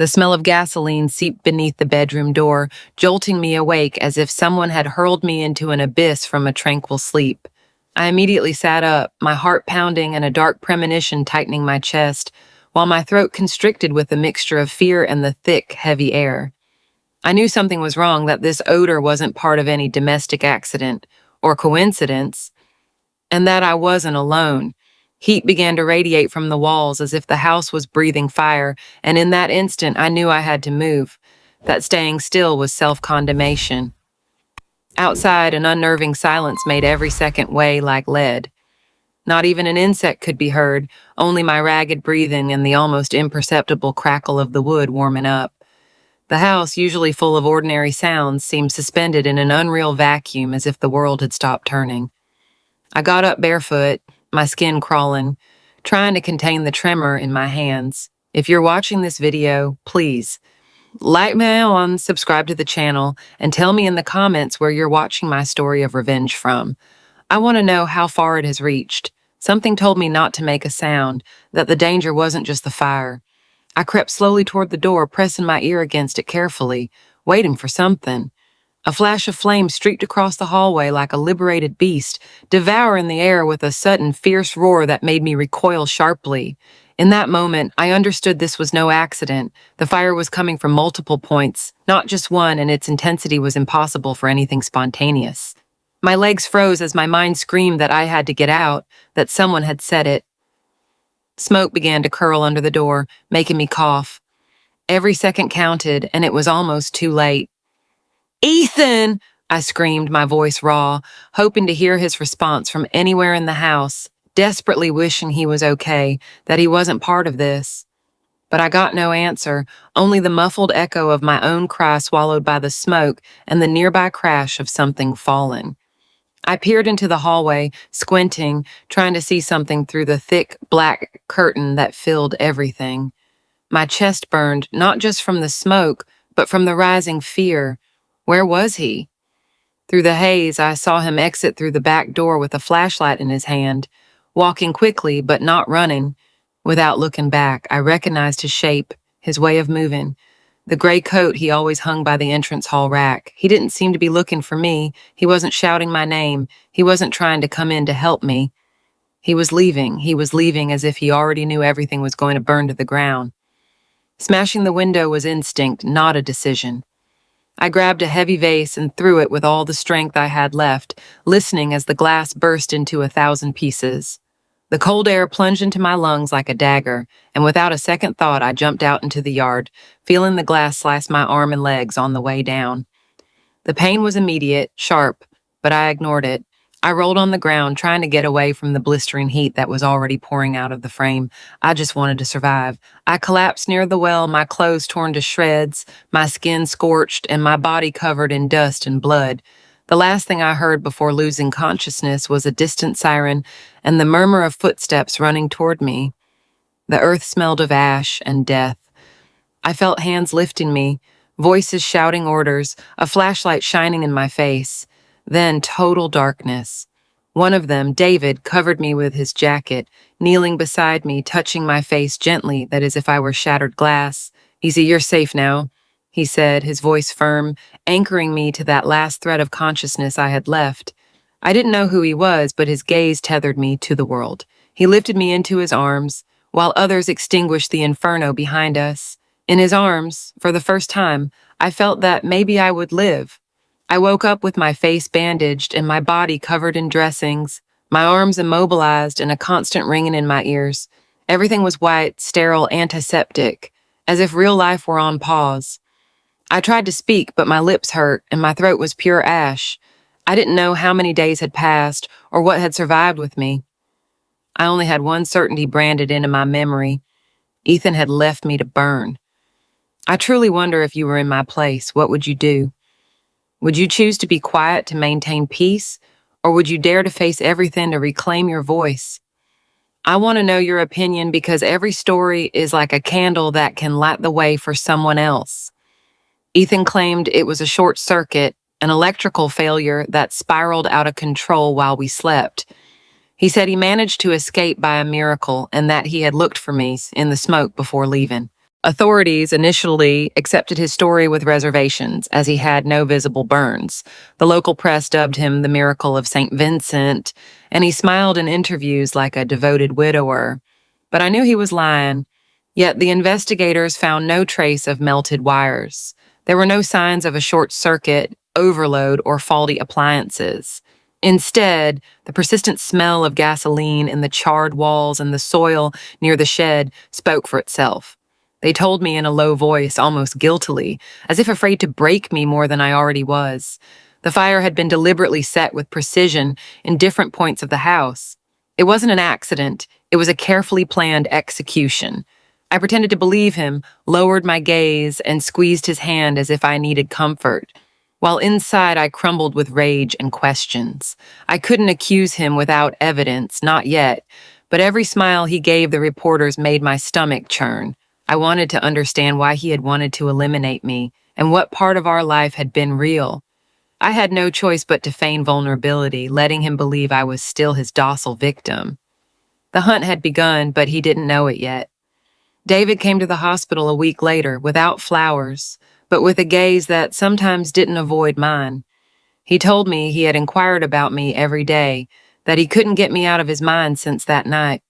The smell of gasoline seeped beneath the bedroom door, jolting me awake as if someone had hurled me into an abyss from a tranquil sleep. I immediately sat up, my heart pounding and a dark premonition tightening my chest, while my throat constricted with a mixture of fear and the thick, heavy air. I knew something was wrong, that this odor wasn't part of any domestic accident or coincidence, and that I wasn't alone. Heat began to radiate from the walls as if the house was breathing fire, and in that instant I knew I had to move, that staying still was self-condemnation. Outside, an unnerving silence made every second weigh like lead. Not even an insect could be heard, only my ragged breathing and the almost imperceptible crackle of the wood warming up. The house, usually full of ordinary sounds, seemed suspended in an unreal vacuum as if the world had stopped turning. I got up barefoot, my skin crawling, trying to contain the tremor in my hands. If you're watching this video, please like me on, subscribe to the channel, and tell me in the comments where you're watching my story of revenge from. I want to know how far it has reached. Something told me not to make a sound, that the danger wasn't just the fire. I crept slowly toward the door, pressing my ear against it carefully, waiting for something. A flash of flame streaked across the hallway like a liberated beast, devouring the air with a sudden fierce roar that made me recoil sharply. In that moment, I understood this was no accident. The fire was coming from multiple points, not just one, and its intensity was impossible for anything spontaneous. My legs froze as my mind screamed that I had to get out, that someone had set it. Smoke began to curl under the door, making me cough. Every second counted, and it was almost too late. "Ethan!" I screamed, my voice raw, hoping to hear his response from anywhere in the house, desperately wishing he was okay, that he wasn't part of this. But I got no answer, only the muffled echo of my own cry swallowed by the smoke and the nearby crash of something falling. I peered into the hallway, squinting, trying to see something through the thick, black curtain that filled everything. My chest burned, not just from the smoke, but from the rising fear. Where was he? Through the haze, I saw him exit through the back door with a flashlight in his hand, walking quickly but not running. Without looking back, I recognized his shape, his way of moving. The gray coat he always hung by the entrance hall rack. He didn't seem to be looking for me. He wasn't shouting my name. He wasn't trying to come in to help me. He was leaving. He was leaving as if he already knew everything was going to burn to the ground. Smashing the window was instinct, not a decision. I grabbed a heavy vase and threw it with all the strength I had left, listening as the glass burst into 1,000 pieces. The cold air plunged into my lungs like a dagger, and without a second thought, I jumped out into the yard, feeling the glass slice my arm and legs on the way down. The pain was immediate, sharp, but I ignored it. I rolled on the ground, trying to get away from the blistering heat that was already pouring out of the frame. I just wanted to survive. I collapsed near the well, my clothes torn to shreds, my skin scorched, and my body covered in dust and blood. The last thing I heard before losing consciousness was a distant siren and the murmur of footsteps running toward me. The earth smelled of ash and death. I felt hands lifting me, voices shouting orders, a flashlight shining in my face. Then total darkness. One of them, David, covered me with his jacket, kneeling beside me, touching my face gently, that as if I were shattered glass. "Easy, you're safe now," he said, his voice firm, anchoring me to that last thread of consciousness I had left. I didn't know who he was, but his gaze tethered me to the world. He lifted me into his arms, while others extinguished the inferno behind us. In his arms, for the first time, I felt that maybe I would live. I woke up with my face bandaged and my body covered in dressings, my arms immobilized and a constant ringing in my ears. Everything was white, sterile, antiseptic, as if real life were on pause. I tried to speak, but my lips hurt and my throat was pure ash. I didn't know how many days had passed or what had survived with me. I only had one certainty branded into my memory. Ethan had left me to burn. I truly wonder, if you were in my place, what would you do? Would you choose to be quiet to maintain peace, or would you dare to face everything to reclaim your voice? I want to know your opinion, because every story is like a candle that can light the way for someone else. Ethan claimed it was a short circuit, an electrical failure that spiraled out of control while we slept. He said he managed to escape by a miracle and that he had looked for me in the smoke before leaving. Authorities initially accepted his story with reservations, as he had no visible burns. The local press dubbed him the miracle of St. Vincent, and he smiled in interviews like a devoted widower. But I knew he was lying. Yet the investigators found no trace of melted wires. There were no signs of a short circuit, overload, or faulty appliances. Instead, the persistent smell of gasoline in the charred walls and the soil near the shed spoke for itself. They told me in a low voice, almost guiltily, as if afraid to break me more than I already was. The fire had been deliberately set with precision in different points of the house. It wasn't an accident, it was a carefully planned execution. I pretended to believe him, lowered my gaze, and squeezed his hand as if I needed comfort. While inside I crumbled with rage and questions. I couldn't accuse him without evidence, not yet, but every smile he gave the reporters made my stomach churn. I wanted to understand why he had wanted to eliminate me, and what part of our life had been real. I had no choice but to feign vulnerability, letting him believe I was still his docile victim. The hunt had begun, but he didn't know it yet. David came to the hospital a week later, without flowers, but with a gaze that sometimes didn't avoid mine. He told me he had inquired about me every day, that he couldn't get me out of his mind since that night.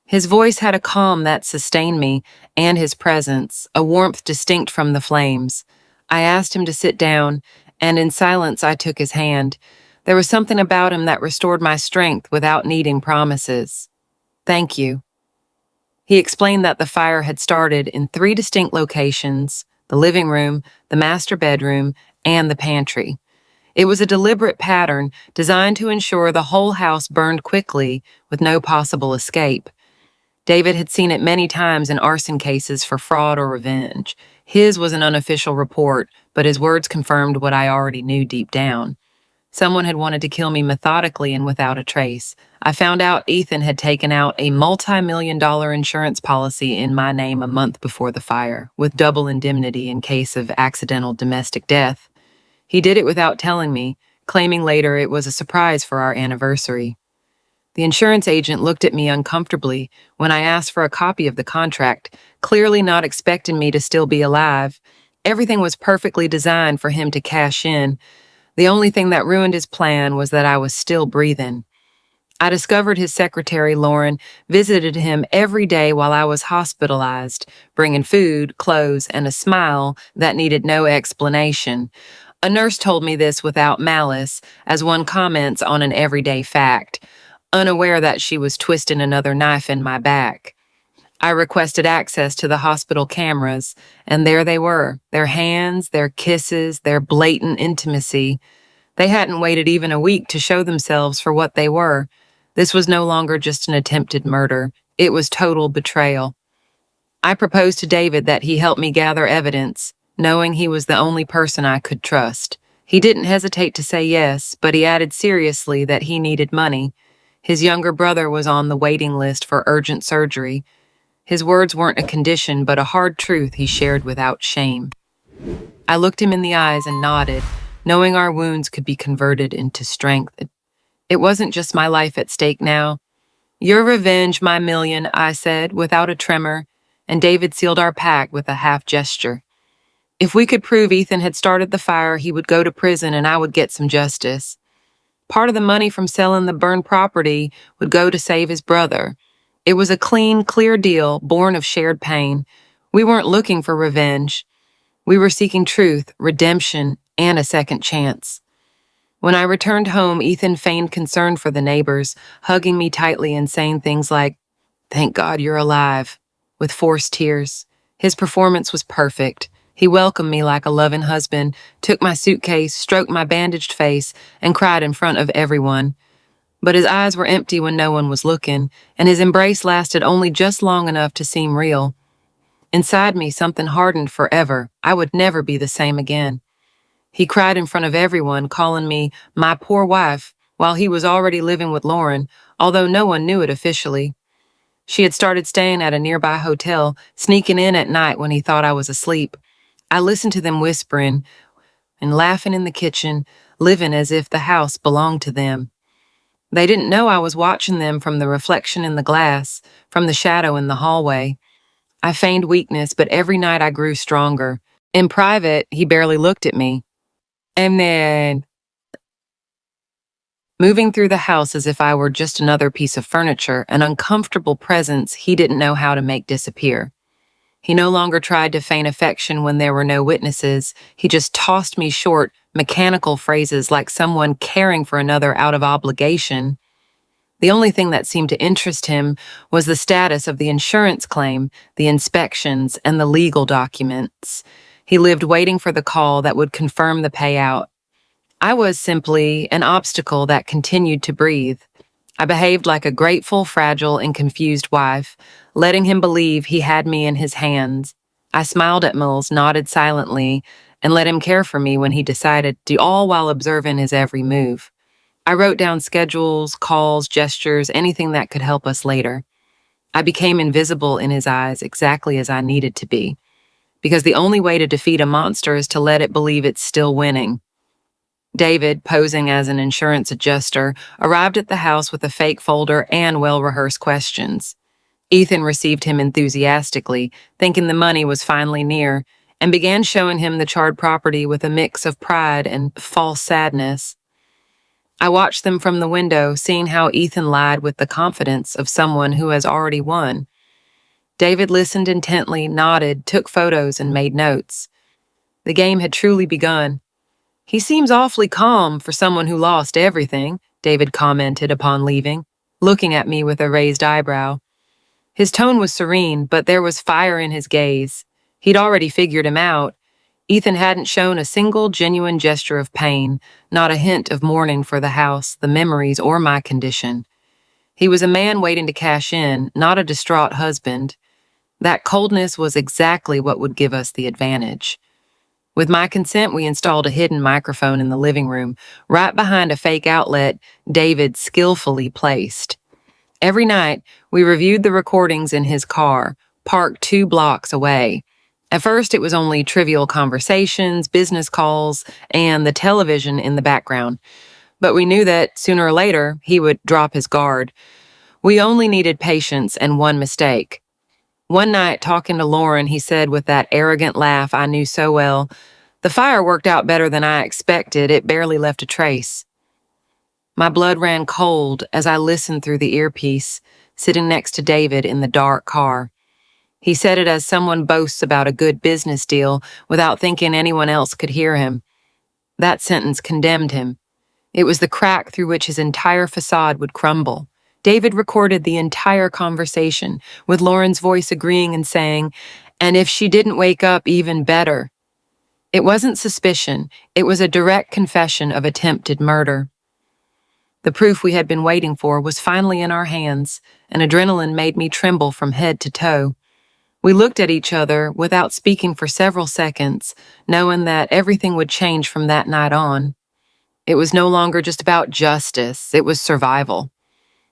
His voice had a calm that sustained me, and his presence, a warmth distinct from the flames. I asked him to sit down, and in silence I took his hand. There was something about him that restored my strength without needing promises. "Thank you." He explained that the fire had started in 3 distinct locations: the living room, the master bedroom, and the pantry. It was a deliberate pattern designed to ensure the whole house burned quickly with no possible escape. David had seen it many times in arson cases for fraud or revenge. His was an unofficial report, but his words confirmed what I already knew deep down. Someone had wanted to kill me methodically and without a trace. I found out Ethan had taken out a multi-million-dollar insurance policy in my name a month before the fire, with double indemnity in case of accidental domestic death. He did it without telling me, claiming later it was a surprise for our anniversary. The insurance agent looked at me uncomfortably when I asked for a copy of the contract, clearly not expecting me to still be alive. Everything was perfectly designed for him to cash in. The only thing that ruined his plan was that I was still breathing. I discovered his secretary, Lauren, visited him every day while I was hospitalized, bringing food, clothes, and a smile that needed no explanation. A nurse told me this without malice, as one comments on an everyday fact, unaware that she was twisting another knife in my back. I requested access to the hospital cameras, and there they were, their hands, their kisses, their blatant intimacy. They hadn't waited even a week to show themselves for what they were. This was no longer just an attempted murder. It was total betrayal. I proposed to David that he help me gather evidence, knowing he was the only person I could trust. He didn't hesitate to say yes, but he added seriously that he needed money. His younger brother was on the waiting list for urgent surgery. His words weren't a condition, but a hard truth he shared without shame. I looked him in the eyes and nodded, knowing our wounds could be converted into strength. It wasn't just my life at stake now. "Your revenge, my million," I said, without a tremor, and David sealed our pact with a half gesture. If we could prove Ethan had started the fire, he would go to prison and I would get some justice. Part of the money from selling the burned property would go to save his brother. It was a clean, clear deal, born of shared pain. We weren't looking for revenge. We were seeking truth, redemption, and a second chance. When I returned home, Ethan feigned concern for the neighbors, hugging me tightly and saying things like, "Thank God you're alive," with forced tears. His performance was perfect. He welcomed me like a loving husband, took my suitcase, stroked my bandaged face, and cried in front of everyone. But his eyes were empty when no one was looking, and his embrace lasted only just long enough to seem real. Inside me, something hardened forever. I would never be the same again. He cried in front of everyone, calling me my poor wife, while he was already living with Lauren, although no one knew it officially. She had started staying at a nearby hotel, sneaking in at night when he thought I was asleep. I listened to them whispering and laughing in the kitchen, living as if the house belonged to them. They didn't know I was watching them from the reflection in the glass, from the shadow in the hallway. I feigned weakness, but every night I grew stronger. In private, he barely looked at me. And then, moving through the house as if I were just another piece of furniture, an uncomfortable presence he didn't know how to make disappear. He no longer tried to feign affection when there were no witnesses. He just tossed me short, mechanical phrases like someone caring for another out of obligation. The only thing that seemed to interest him was the status of the insurance claim, the inspections, and the legal documents. He lived waiting for the call that would confirm the payout. I was simply an obstacle that continued to breathe. I behaved like a grateful, fragile, and confused wife, letting him believe he had me in his hands. I smiled at Mills, nodded silently, and let him care for me when he decided to, all while observing his every move. I wrote down schedules, calls, gestures, anything that could help us later. I became invisible in his eyes exactly as I needed to be, because the only way to defeat a monster is to let it believe it's still winning. David, posing as an insurance adjuster, arrived at the house with a fake folder and well-rehearsed questions. Ethan received him enthusiastically, thinking the money was finally near, and began showing him the charred property with a mix of pride and false sadness. I watched them from the window, seeing how Ethan lied with the confidence of someone who has already won. David listened intently, nodded, took photos, and made notes. The game had truly begun. "He seems awfully calm for someone who lost everything," David commented upon leaving, looking at me with a raised eyebrow. His tone was serene, but there was fire in his gaze. He'd already figured him out. Ethan hadn't shown a single genuine gesture of pain, not a hint of mourning for the house, the memories, or my condition. He was a man waiting to cash in, not a distraught husband. That coldness was exactly what would give us the advantage. With my consent, we installed a hidden microphone in the living room, right behind a fake outlet David skillfully placed. Every night, we reviewed the recordings in his car, parked 2 blocks away. At first, it was only trivial conversations, business calls, and the television in the background. But we knew that sooner or later, he would drop his guard. We only needed patience and one mistake. One night, talking to Lauren, he said with that arrogant laugh I knew so well, "The fire worked out better than I expected. It barely left a trace." My blood ran cold as I listened through the earpiece, sitting next to David in the dark car. He said it as someone boasts about a good business deal without thinking anyone else could hear him. That sentence condemned him. It was the crack through which his entire facade would crumble. David recorded the entire conversation, with Lauren's voice agreeing and saying, "And if she didn't wake up, even better." It wasn't suspicion, it was a direct confession of attempted murder. The proof we had been waiting for was finally in our hands, and adrenaline made me tremble from head to toe. We looked at each other without speaking for several seconds, knowing that everything would change from that night on. It was no longer just about justice, it was survival.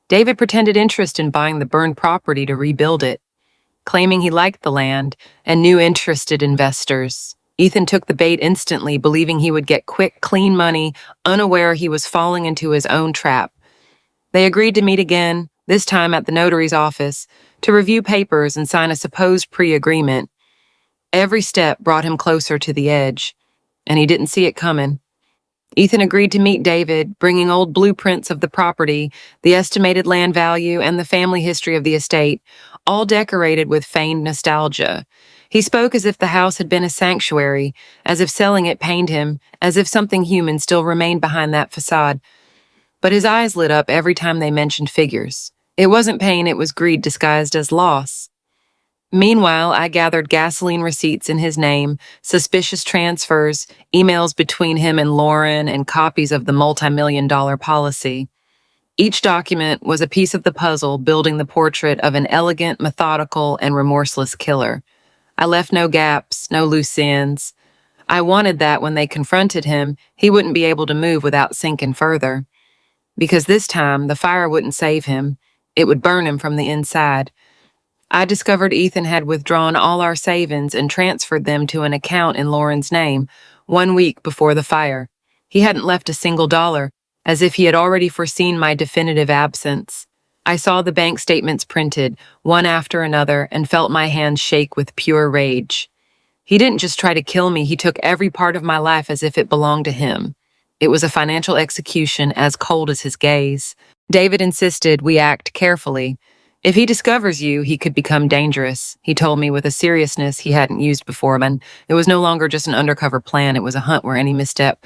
David pretended interest in buying the burned property to rebuild it, claiming he liked the land and knew interested investors. Ethan took the bait instantly, believing he would get quick, clean money, unaware he was falling into his own trap. They agreed to meet again, this time at the notary's office, to review papers and sign a supposed pre-agreement. Every step brought him closer to the edge, and he didn't see it coming. Ethan agreed to meet David, bringing old blueprints of the property, the estimated land value, and the family history of the estate, all decorated with feigned nostalgia. He spoke as if the house had been a sanctuary, as if selling it pained him, as if something human still remained behind that facade. But his eyes lit up every time they mentioned figures. It wasn't pain, it was greed disguised as loss. Meanwhile, I gathered gasoline receipts in his name, suspicious transfers, emails between him and Lauren, and copies of the multi-million-dollar policy. Each document was a piece of the puzzle building the portrait of an elegant, methodical, and remorseless killer. I left no gaps, no loose ends. I wanted that when they confronted him, he wouldn't be able to move without sinking further. Because this time, the fire wouldn't save him. It would burn him from the inside. I discovered Ethan had withdrawn all our savings and transferred them to an account in Lauren's name 1 week before the fire. He hadn't left a single dollar, as if he had already foreseen my definitive absence. I saw the bank statements printed, one after another, and felt my hands shake with pure rage. He didn't just try to kill me, he took every part of my life as if it belonged to him. It was a financial execution as cold as his gaze. David insisted we act carefully. If he discovers you, he could become dangerous, he told me with a seriousness he hadn't used before, and it was no longer just an undercover plan, it was a hunt where any misstep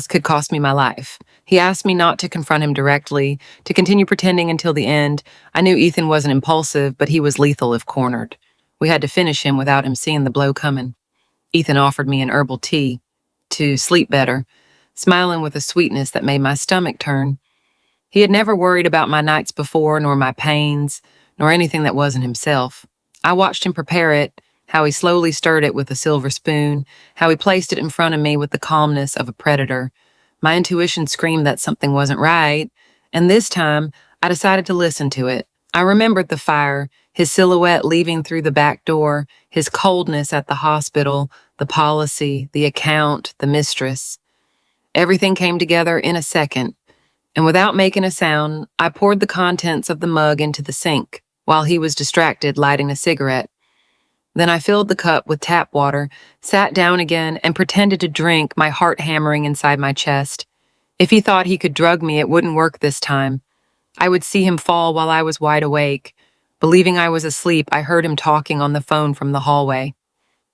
could cost me my life. He asked me not to confront him directly, to continue pretending until the end. I knew Ethan wasn't impulsive, but he was lethal if cornered. We had to finish him without him seeing the blow coming. Ethan offered me an herbal tea to sleep better, smiling with a sweetness that made my stomach turn. He had never worried about my nights before, nor my pains, nor anything that wasn't himself. I watched him prepare it, how he slowly stirred it with a silver spoon, how he placed it in front of me with the calmness of a predator. My intuition screamed that something wasn't right, and this time I decided to listen to it. I remembered the fire, his silhouette leaving through the back door, his coldness at the hospital, the policy, the account, the mistress. Everything came together in a second, and without making a sound, I poured the contents of the mug into the sink while he was distracted lighting a cigarette. Then I filled the cup with tap water, sat down again, and pretended to drink, my heart hammering inside my chest. If he thought he could drug me, it wouldn't work this time. I would see him fall while I was wide awake. Believing I was asleep, I heard him talking on the phone from the hallway.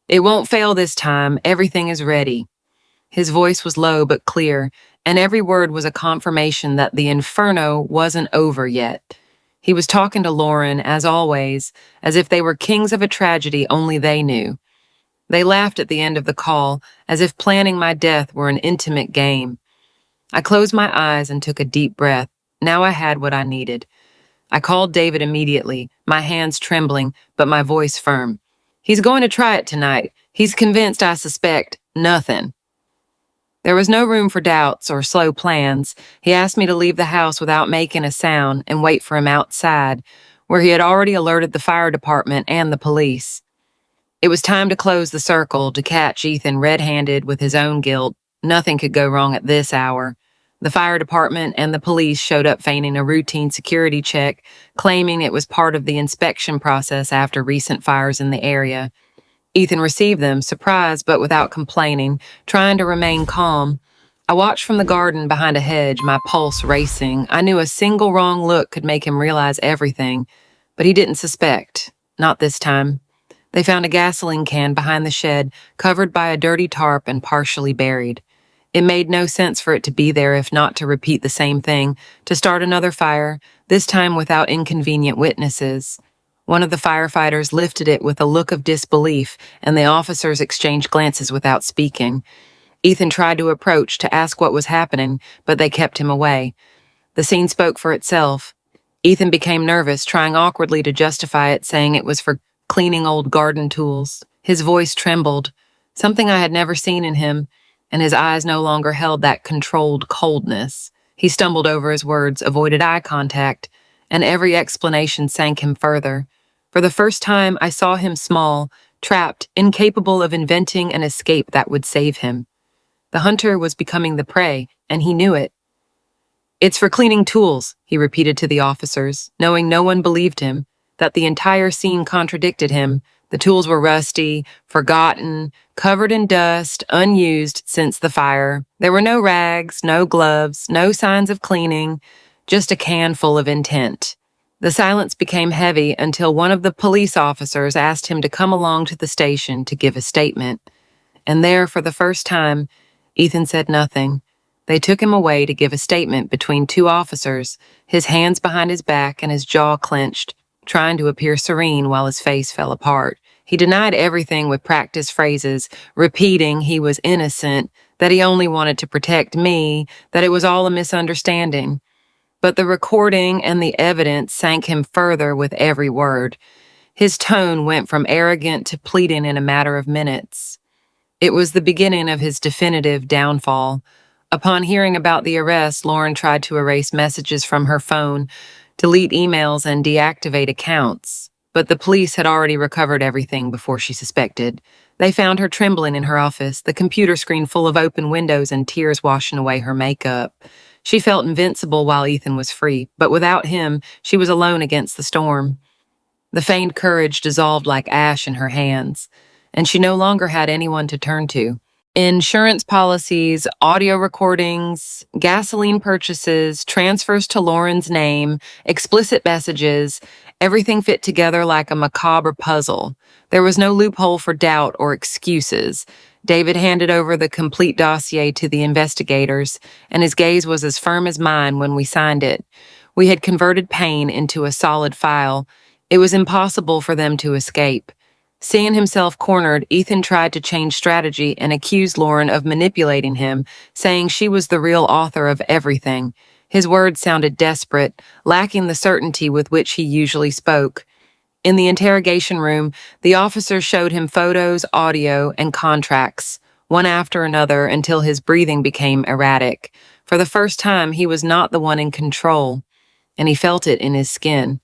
"It won't fail this time. Everything is ready." His voice was low but clear, and every word was a confirmation that the inferno wasn't over yet. He was talking to Lauren, as always, as if they were kings of a tragedy only they knew. They laughed at the end of the call, as if planning my death were an intimate game. I closed my eyes and took a deep breath. Now I had what I needed. I called David immediately, my hands trembling, but my voice firm. "He's going to try it tonight. He's convinced I suspect nothing." There was no room for doubts or slow plans. He asked me to leave the house without making a sound and wait for him outside, where he had already alerted the fire department and the police. It was time to close the circle, to catch Ethan red-handed with his own guilt. Nothing could go wrong at this hour. The fire department and the police showed up feigning a routine security check, claiming it was part of the inspection process after recent fires in the area. Ethan received them, surprised but without complaining, trying to remain calm. I watched from the garden behind a hedge, my pulse racing. I knew a single wrong look could make him realize everything, but he didn't suspect. Not this time. They found a gasoline can behind the shed, covered by a dirty tarp and partially buried. It made no sense for it to be there if not to repeat the same thing, to start another fire, this time without inconvenient witnesses. One of the firefighters lifted it with a look of disbelief, and the officers exchanged glances without speaking. Ethan tried to approach to ask what was happening, but they kept him away. The scene spoke for itself. Ethan became nervous, trying awkwardly to justify it, saying it was for cleaning old garden tools. His voice trembled, something I had never seen in him, and his eyes no longer held that controlled coldness. He stumbled over his words, avoided eye contact, and every explanation sank him further. For the first time, I saw him small, trapped, incapable of inventing an escape that would save him. The hunter was becoming the prey, and he knew it. "It's for cleaning tools," he repeated to the officers, knowing no one believed him, that the entire scene contradicted him. The tools were rusty, forgotten, covered in dust, unused since the fire. There were no rags, no gloves, no signs of cleaning, just a can full of intent. The silence became heavy until one of the police officers asked him to come along to the station to give a statement. And there, for the first time, Ethan said nothing. They took him away to give a statement between two officers, his hands behind his back and his jaw clenched, trying to appear serene while his face fell apart. He denied everything with practiced phrases, repeating he was innocent, that he only wanted to protect me, that it was all a misunderstanding. But the recording and the evidence sank him further with every word. His tone went from arrogant to pleading in a matter of minutes. It was the beginning of his definitive downfall. Upon hearing about the arrest, Lauren tried to erase messages from her phone, delete emails, and deactivate accounts. But the police had already recovered everything before she suspected. They found her trembling in her office, the computer screen full of open windows and tears washing away her makeup. She felt invincible while Ethan was free, but without him, she was alone against the storm. The feigned courage dissolved like ash in her hands, and she no longer had anyone to turn to. Insurance policies, audio recordings, gasoline purchases, transfers to Lauren's name, explicit messages, everything fit together like a macabre puzzle. There was no loophole for doubt or excuses. David handed over the complete dossier to the investigators, and his gaze was as firm as mine when we signed it. We had converted pain into a solid file. It was impossible for them to escape. Seeing himself cornered, Ethan tried to change strategy and accused Lauren of manipulating him, saying she was the real author of everything. His words sounded desperate, lacking the certainty with which he usually spoke. In the interrogation room, the officers showed him photos, audio, and contracts, one after another until his breathing became erratic. For the first time, he was not the one in control, and he felt it in his skin.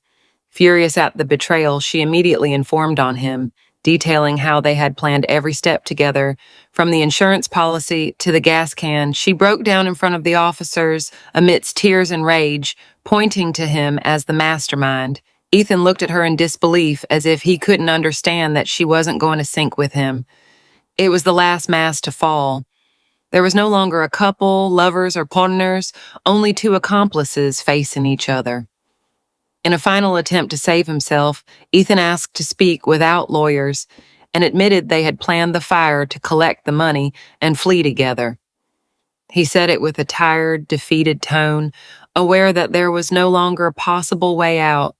Furious at the betrayal, she immediately informed on him, detailing how they had planned every step together. From the insurance policy to the gas can, she broke down in front of the officers amidst tears and rage, pointing to him as the mastermind. Ethan looked at her in disbelief, as if he couldn't understand that she wasn't going to sink with him. It was the last mask to fall. There was no longer a couple, lovers, or partners, only two accomplices facing each other. In a final attempt to save himself, Ethan asked to speak without lawyers and admitted they had planned the fire to collect the money and flee together. He said it with a tired, defeated tone, aware that there was no longer a possible way out.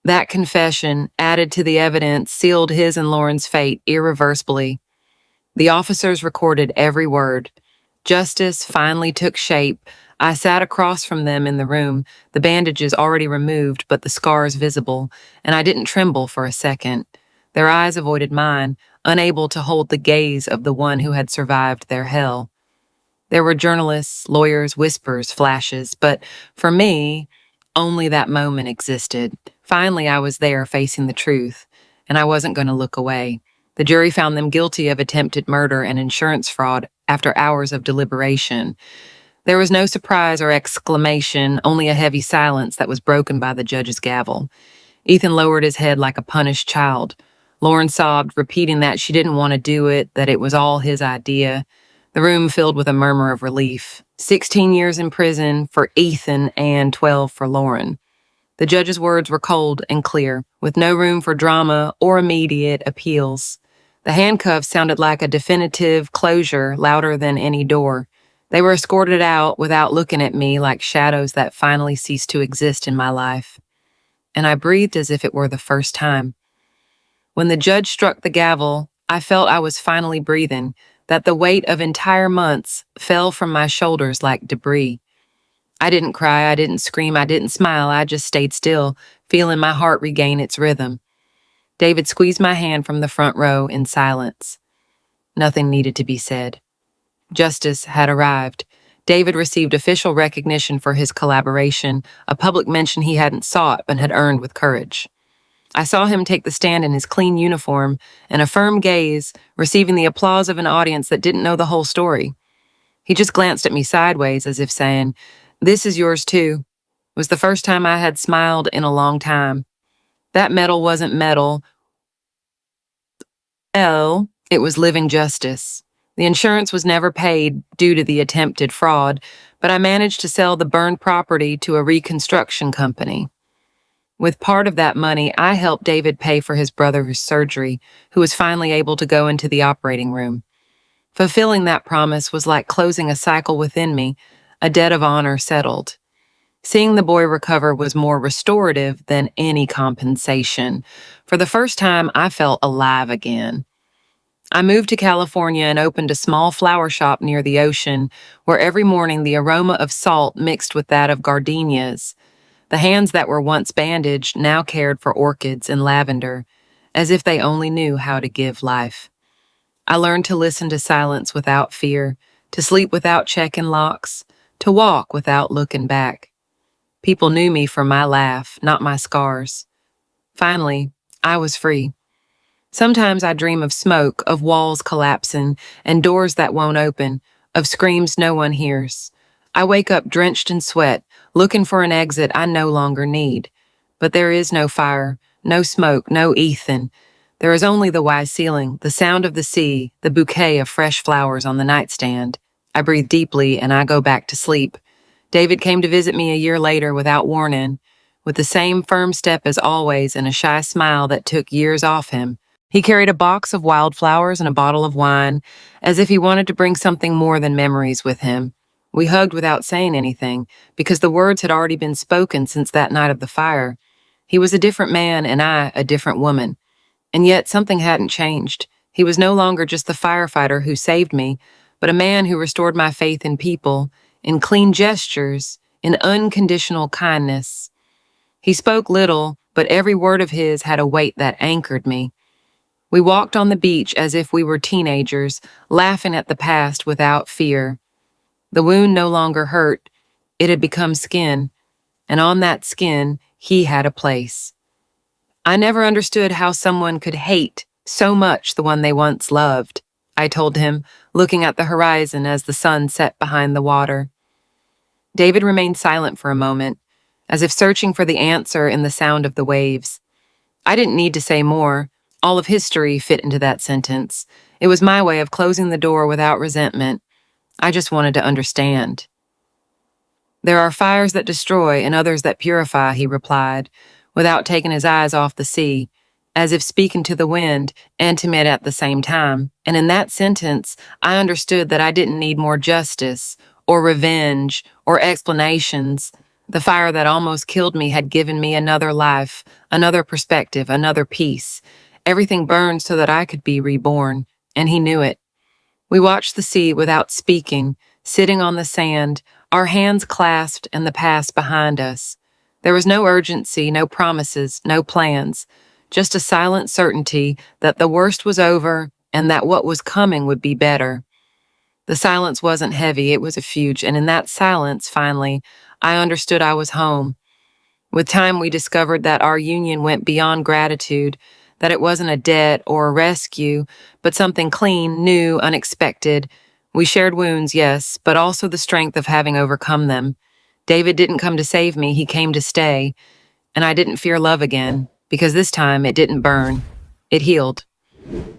That confession, added to the evidence, sealed his and Lauren's fate irreversibly. The officers recorded every word. Justice finally took shape. I sat across from them in the room, the bandages already removed but the scars visible, and I didn't tremble for a second. Their eyes avoided mine, unable to hold the gaze of the one who had survived their hell. There were journalists, lawyers, whispers, flashes, but for me, only that moment existed. Finally, I was there facing the truth, and I wasn't going to look away. The jury found them guilty of attempted murder and insurance fraud after hours of deliberation. There was no surprise or exclamation, only a heavy silence that was broken by the judge's gavel. Ethan lowered his head like a punished child. Lauren sobbed, repeating that she didn't want to do it, that it was all his idea. The room filled with a murmur of relief. 16 years in prison for Ethan and 12 for Lauren. The judge's words were cold and clear, with no room for drama or immediate appeals. The handcuffs sounded like a definitive closure, louder than any door. They were escorted out without looking at me, like shadows that finally ceased to exist in my life. And I breathed as if it were the first time. When the judge struck the gavel, I felt I was finally breathing, that the weight of entire months fell from my shoulders like debris. I didn't cry, I didn't scream, I didn't smile, I just stayed still, feeling my heart regain its rhythm. David squeezed my hand from the front row in silence. Nothing needed to be said. Justice had arrived. David received official recognition for his collaboration, a public mention he hadn't sought but had earned with courage. I saw him take the stand in his clean uniform and a firm gaze, receiving the applause of an audience that didn't know the whole story. He just glanced at me sideways as if saying, "This is yours too." It was the first time I had smiled in a long time. That medal wasn't metal. It was living justice. The insurance was never paid due to the attempted fraud, but I managed to sell the burned property to a reconstruction company. With part of that money, I helped David pay for his brother's surgery, who was finally able to go into the operating room. Fulfilling that promise was like closing a cycle within me, a debt of honor settled. Seeing the boy recover was more restorative than any compensation. For the first time, I felt alive again. I moved to California and opened a small flower shop near the ocean, where every morning the aroma of salt mixed with that of gardenias. The hands that were once bandaged now cared for orchids and lavender, as if they only knew how to give life. I learned to listen to silence without fear, to sleep without checking locks, to walk without looking back. People knew me for my laugh, not my scars. Finally, I was free. Sometimes I dream of smoke, of walls collapsing, and doors that won't open, of screams no one hears, I wake up drenched in sweat, looking for an exit I no longer need. But there is no fire, no smoke, no Ethan. There is only the wide ceiling, the sound of the sea, the bouquet of fresh flowers on the nightstand. I breathe deeply and I go back to sleep. David came to visit me a year later without warning, with the same firm step as always and a shy smile that took years off him. He carried a box of wildflowers and a bottle of wine, as if he wanted to bring something more than memories with him. We hugged without saying anything, because the words had already been spoken since that night of the fire. He was a different man and I a different woman. And yet something hadn't changed. He was no longer just the firefighter who saved me, but a man who restored my faith in people, in clean gestures, in unconditional kindness. He spoke little, but every word of his had a weight that anchored me. We walked on the beach as if we were teenagers, laughing at the past without fear. The wound no longer hurt. It had become skin, and on that skin, he had a place. I never understood how someone could hate so much the one they once loved, I told him, looking at the horizon as the sun set behind the water. David remained silent for a moment, as if searching for the answer in the sound of the waves. I didn't need to say more. All of history fit into that sentence. It was my way of closing the door without resentment. I just wanted to understand. There are fires that destroy and others that purify, he replied, without taking his eyes off the sea, as if speaking to the wind and to me at the same time. And in that sentence, I understood that I didn't need more justice or revenge or explanations. The fire that almost killed me had given me another life, another perspective, another peace. Everything burned so that I could be reborn, and he knew it. We watched the sea without speaking, sitting on the sand, our hands clasped and the past behind us. There was no urgency, no promises, no plans, just a silent certainty that the worst was over and that what was coming would be better. The silence wasn't heavy, it was a fuge, and in that silence, finally, I understood I was home. With time, we discovered that our union went beyond gratitude, that it wasn't a debt or a rescue, but something clean, new, unexpected. We shared wounds, yes, but also the strength of having overcome them. David didn't come to save me, he came to stay. And I didn't fear love again, because this time it didn't burn. It healed.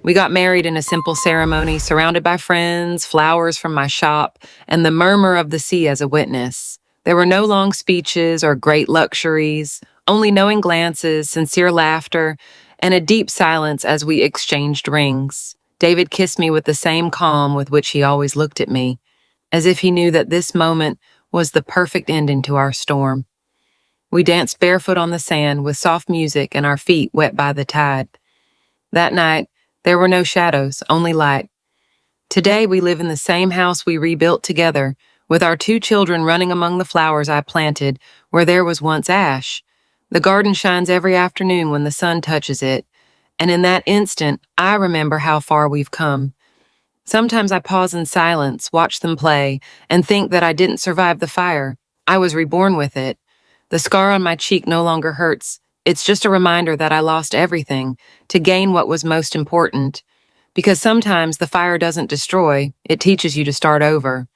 We got married in a simple ceremony, surrounded by friends, flowers from my shop, and the murmur of the sea as a witness. There were no long speeches or great luxuries, only knowing glances, sincere laughter, and a deep silence as we exchanged rings. David kissed me with the same calm with which he always looked at me, as if he knew that this moment was the perfect ending to our storm. We danced barefoot on the sand with soft music and our feet wet by the tide. That night, there were no shadows, only light. Today, we live in the same house we rebuilt together, with our 2 children running among the flowers I planted where there was once ash. The garden shines every afternoon when the sun touches it, and in that instant, I remember how far we've come. Sometimes I pause in silence, watch them play, and think that I didn't survive the fire. I was reborn with it. The scar on my cheek no longer hurts. It's just a reminder that I lost everything to gain what was most important. Because sometimes the fire doesn't destroy, it teaches you to start over.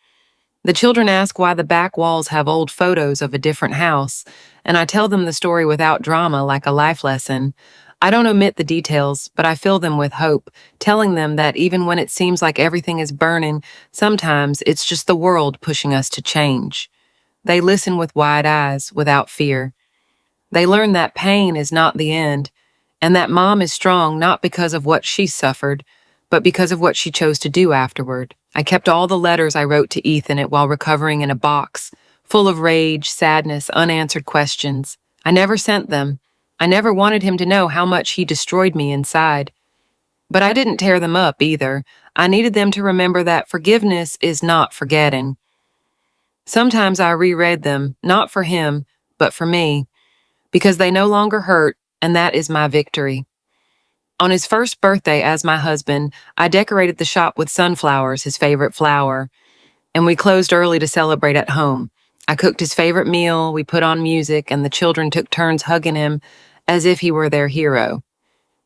The children ask why the back walls have old photos of a different house, and I tell them the story without drama like a life lesson. I don't omit the details, but I fill them with hope, telling them that even when it seems like everything is burning, sometimes it's just the world pushing us to change. They listen with wide eyes, without fear. They learn that pain is not the end, and that Mom is strong not because of what she suffered, but because of what she chose to do afterward. I kept all the letters I wrote to Ethan while recovering in a box, full of rage, sadness, unanswered questions. I never sent them. I never wanted him to know how much he destroyed me inside. But I didn't tear them up either. I needed them to remember that forgiveness is not forgetting. Sometimes I reread them, not for him, but for me, because they no longer hurt, and that is my victory. On his first birthday as my husband, I decorated the shop with sunflowers, his favorite flower, and we closed early to celebrate at home. I cooked his favorite meal, we put on music, and the children took turns hugging him as if he were their hero.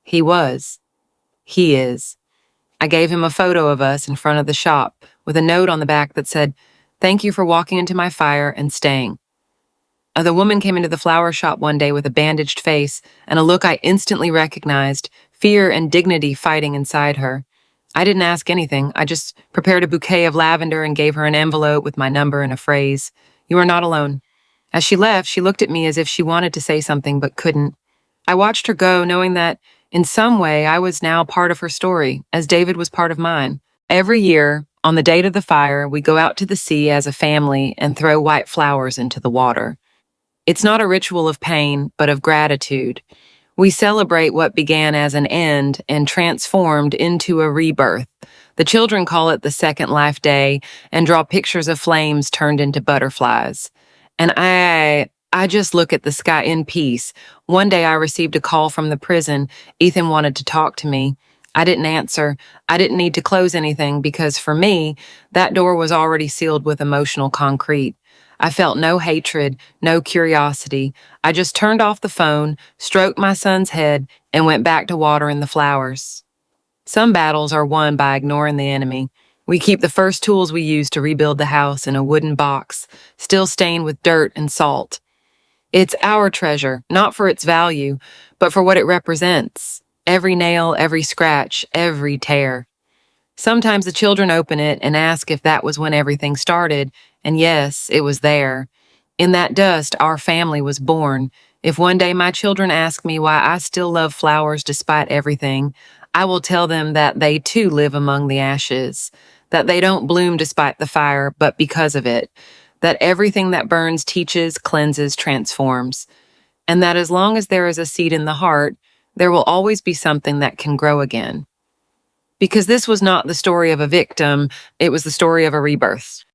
He was. He is. I gave him a photo of us in front of the shop with a note on the back that said, Thank you for walking into my fire and staying. The woman came into the flower shop one day with a bandaged face and a look I instantly recognized, fear and dignity fighting inside her. I didn't ask anything. I just prepared a bouquet of lavender and gave her an envelope with my number and a phrase. You are not alone. As she left, she looked at me as if she wanted to say something but couldn't. I watched her go, knowing that, in some way, I was now part of her story, as David was part of mine. Every year, on the date of the fire, we go out to the sea as a family and throw white flowers into the water. It's not a ritual of pain, but of gratitude. We celebrate what began as an end and transformed into a rebirth. The children call it the Second Life Day and draw pictures of flames turned into butterflies. And I just look at the sky in peace. One day I received a call from the prison. Ethan wanted to talk to me. I didn't answer. I didn't need to close anything because for me, that door was already sealed with emotional concrete. I felt no hatred, no curiosity. I just turned off the phone, stroked my son's head, and went back to watering the flowers. Some battles are won by ignoring the enemy. We keep the first tools we use to rebuild the house in a wooden box, still stained with dirt and salt. It's our treasure, not for its value, but for what it represents. Every nail, every scratch, every tear. Sometimes the children open it and ask if that was when everything started, and yes, it was there. In that dust, our family was born. If one day my children ask me why I still love flowers despite everything, I will tell them that they too live among the ashes, that they don't bloom despite the fire, but because of it, that everything that burns teaches, cleanses, transforms, and that as long as there is a seed in the heart, there will always be something that can grow again. Because this was not the story of a victim, it was the story of a rebirth.